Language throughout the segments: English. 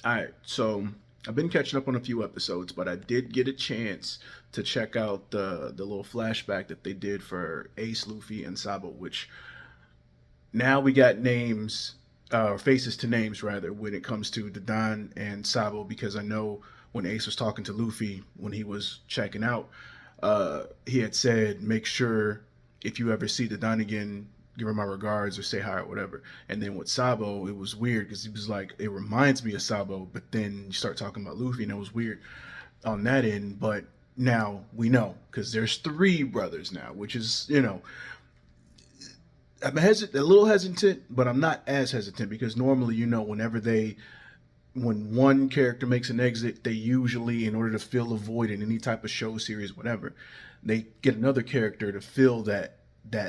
All right, so I've been catching up on a few episodes, but I did get a chance to check out the little flashback that they did for Ace, Luffy, and Sabo. Which now we got names, faces to names rather, when it comes to the Don and Sabo. Because I know when Ace was talking to Luffy when he was checking out, he had said, "Make sure if you ever see the Don again, give her my regards or say hi or whatever." And then with Sabo, it was weird because he was like, "It reminds me of Sabo," but then you start talking about Luffy, and it was weird on that end. But now we know because there's three brothers now, which is, I'm a little hesitant, but I'm not as hesitant because normally, whenever when one character makes an exit, they usually, in order to fill a void in any type of show, series, whatever, they get another character to fill that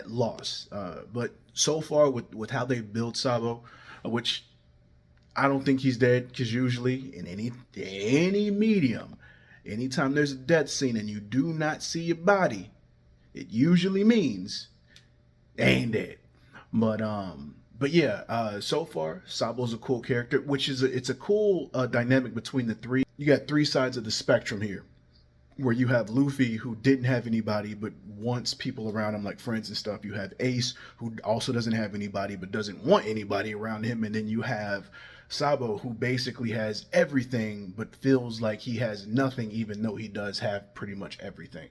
loss. But so far, with how they build Sabo, which I don't think he's dead, because usually in any medium, anytime there's a death scene and you do not see a body, it usually means they ain't dead. But yeah, so far Sabo's a cool character, which is it's a cool dynamic between the three. You got three sides of the spectrum here, where you have Luffy, who didn't have anybody but wants people around him, like friends and stuff. You have Ace, who also doesn't have anybody but doesn't want anybody around him. And then you have Sabo, who basically has everything but feels like he has nothing, even though he does have pretty much everything.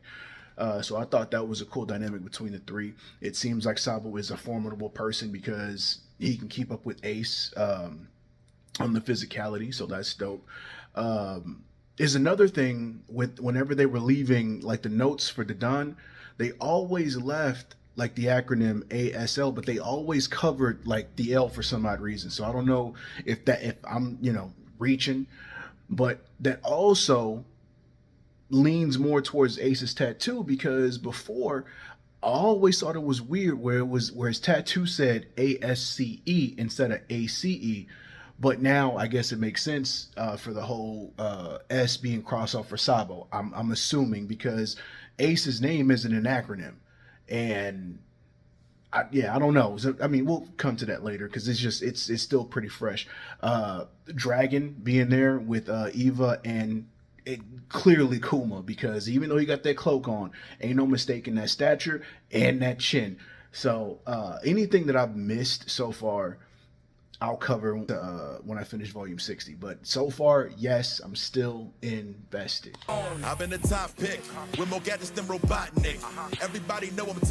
So I thought that was a cool dynamic between the three. It seems like Sabo is a formidable person because he can keep up with Ace on the physicality, so that's dope. Is another thing with whenever they were leaving, like the notes for the Don, they always left like the acronym ASL, but they always covered like the L for some odd reason. So I don't know if I'm reaching, but that also leans more towards Ace's tattoo, because before I always thought it was weird where his tattoo said ASCE instead of ACE. But now I guess it makes sense for the whole S being crossed off for Sabo. I'm assuming because Ace's name isn't an acronym, and I don't know. I mean, we'll come to that later because it's still pretty fresh. Dragon being there with Eva and clearly Kuma, because even though he got that cloak on, ain't no mistaking that stature and that chin. So anything that I've missed so far, I'll cover when I finish volume 60. But so far, yes, I'm still invested. I've been the top pick with more gadgets than Robotnik. Everybody know I'm top.